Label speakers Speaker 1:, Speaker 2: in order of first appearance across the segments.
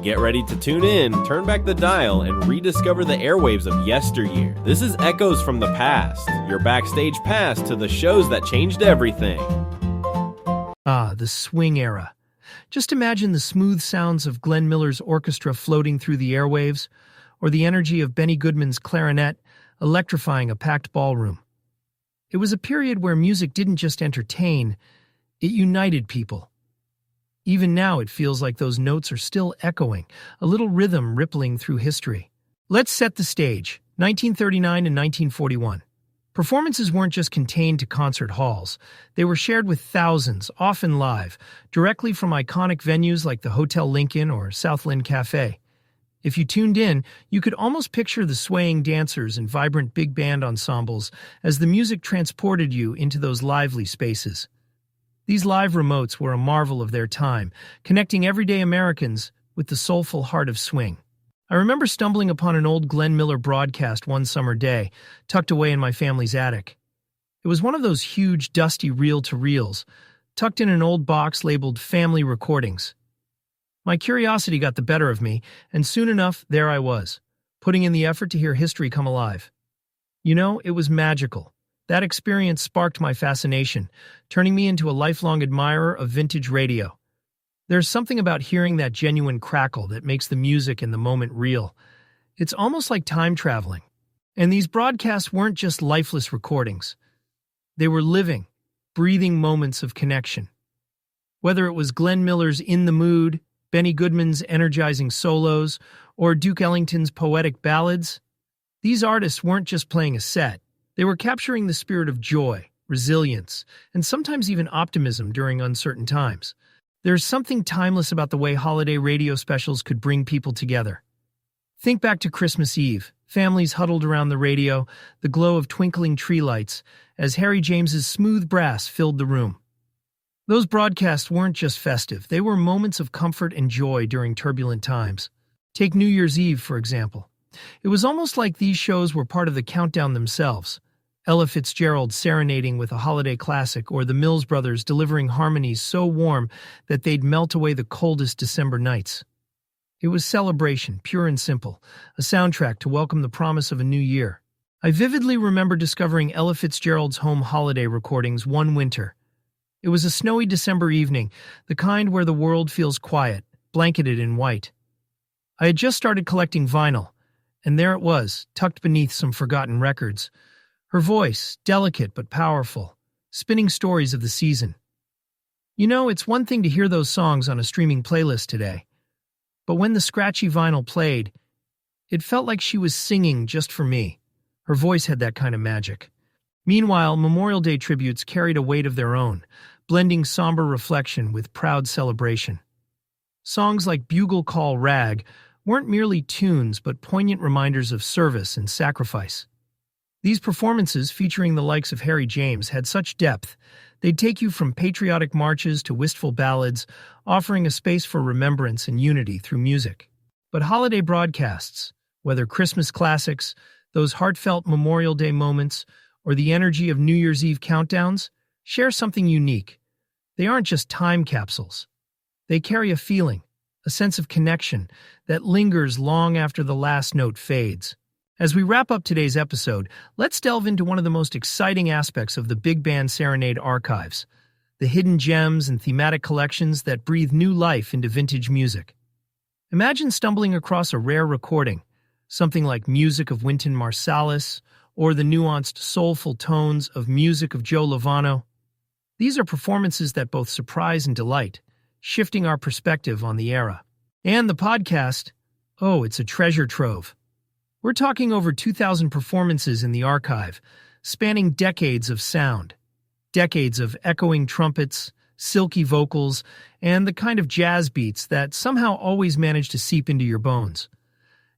Speaker 1: Get ready to tune in, turn back the dial, and rediscover the airwaves of yesteryear. This is Echoes from the Past, your backstage pass to the shows that changed everything.
Speaker 2: Ah, the swing era. Just imagine the smooth sounds of Glenn Miller's orchestra floating through the airwaves, or the energy of Benny Goodman's clarinet electrifying a packed ballroom. It was a period where music didn't just entertain, it united people. Even now it feels like those notes are still echoing, a little rhythm rippling through history. Let's set the stage. 1939 and 1941. Performances weren't just contained to concert halls. They were shared with thousands, often live, directly from iconic venues like the Hotel Lincoln or Southland Cafe. If you tuned in, you could almost picture the swaying dancers and vibrant big band ensembles as the music transported you into those lively spaces. These live remotes were a marvel of their time, connecting everyday Americans with the soulful heart of swing. I remember stumbling upon an old Glenn Miller broadcast one summer day, tucked away in my family's attic. It was one of those huge, dusty reel-to-reels, tucked in an old box labeled Family Recordings. My curiosity got the better of me, and soon enough, there I was, putting in the effort to hear history come alive. You know, it was magical. That experience sparked my fascination, turning me into a lifelong admirer of vintage radio. There's something about hearing that genuine crackle that makes the music and the moment real. It's almost like time traveling. And these broadcasts weren't just lifeless recordings. They were living, breathing moments of connection. Whether it was Glenn Miller's In the Mood, Benny Goodman's energizing solos, or Duke Ellington's poetic ballads, these artists weren't just playing a set. They were capturing the spirit of joy, resilience, and sometimes even optimism during uncertain times. There's something timeless about the way holiday radio specials could bring people together. Think back to Christmas Eve, families huddled around the radio, the glow of twinkling tree lights, as Harry James's smooth brass filled the room. Those broadcasts weren't just festive, they were moments of comfort and joy during turbulent times. Take New Year's Eve, for example. It was almost like these shows were part of the countdown themselves. Ella Fitzgerald serenading with a holiday classic, or the Mills Brothers delivering harmonies so warm that they'd melt away the coldest December nights. It was celebration, pure and simple, a soundtrack to welcome the promise of a new year. I vividly remember discovering Ella Fitzgerald's home holiday recordings one winter. It was a snowy December evening, the kind where the world feels quiet, blanketed in white. I had just started collecting vinyl, and there it was, tucked beneath some forgotten records. Her voice, delicate but powerful, spinning stories of the season. You know, it's one thing to hear those songs on a streaming playlist today, but when the scratchy vinyl played, it felt like she was singing just for me. Her voice had that kind of magic. Meanwhile, Memorial Day tributes carried a weight of their own, blending somber reflection with proud celebration. Songs like Bugle Call Rag weren't merely tunes but poignant reminders of service and sacrifice. These performances, featuring the likes of Harry James, had such depth, they'd take you from patriotic marches to wistful ballads, offering a space for remembrance and unity through music. But holiday broadcasts, whether Christmas classics, those heartfelt Memorial Day moments, or the energy of New Year's Eve countdowns, share something unique. They aren't just time capsules. They carry a feeling, a sense of connection that lingers long after the last note fades. As we wrap up today's episode, let's delve into one of the most exciting aspects of the Big Band Serenade archives, the hidden gems and thematic collections that breathe new life into vintage music. Imagine stumbling across a rare recording, something like Music of Wynton Marsalis, or the nuanced, soulful tones of Music of Joe Lovano. These are performances that both surprise and delight, shifting our perspective on the era. And the podcast, oh, it's a treasure trove. We're talking over 2,000 performances in the archive, spanning decades of sound, decades of echoing trumpets, silky vocals, and the kind of jazz beats that somehow always manage to seep into your bones.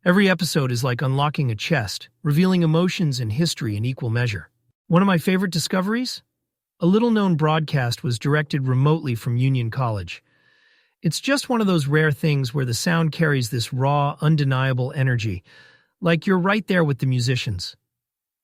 Speaker 2: Every episode is like unlocking a chest, revealing emotions and history in equal measure. One of my favorite discoveries? A little-known broadcast was directed remotely from Union College. It's just one of those rare things where the sound carries this raw, undeniable energy, like you're right there with the musicians.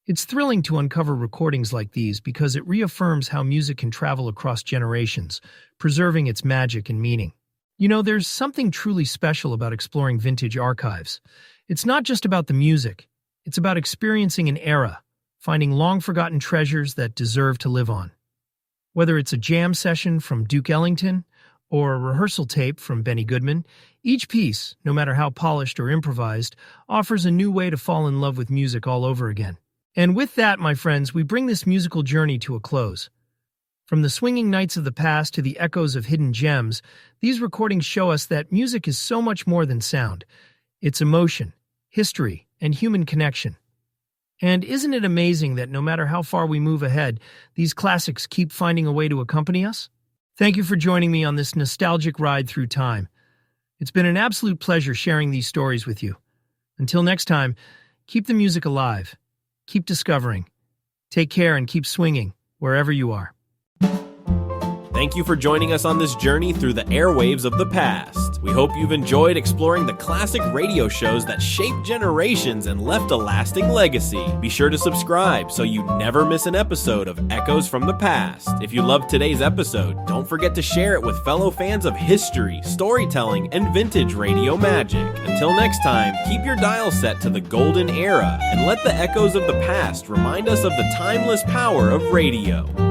Speaker 2: It's thrilling to uncover recordings like these because it reaffirms how music can travel across generations, preserving its magic and meaning. You know, there's something truly special about exploring vintage archives. It's not just about the music, it's about experiencing an era, finding long-forgotten treasures that deserve to live on. Whether it's a jam session from Duke Ellington or a rehearsal tape from Benny Goodman, each piece, no matter how polished or improvised, offers a new way to fall in love with music all over again. And with that, my friends, we bring this musical journey to a close. From the swinging nights of the past to the echoes of hidden gems, these recordings show us that music is so much more than sound. It's emotion, history, and human connection. And isn't it amazing that no matter how far we move ahead, these classics keep finding a way to accompany us? Thank you for joining me on this nostalgic ride through time. It's been an absolute pleasure sharing these stories with you. Until next time, keep the music alive, keep discovering, take care, and keep swinging wherever you are.
Speaker 1: Thank you for joining us on this journey through the airwaves of the past. We hope you've enjoyed exploring the classic radio shows that shaped generations and left a lasting legacy. Be sure to subscribe so you never miss an episode of Echoes from the Past. If you loved today's episode, don't forget to share it with fellow fans of history, storytelling, and vintage radio magic. Until next time, keep your dial set to the golden era and let the echoes of the past remind us of the timeless power of radio.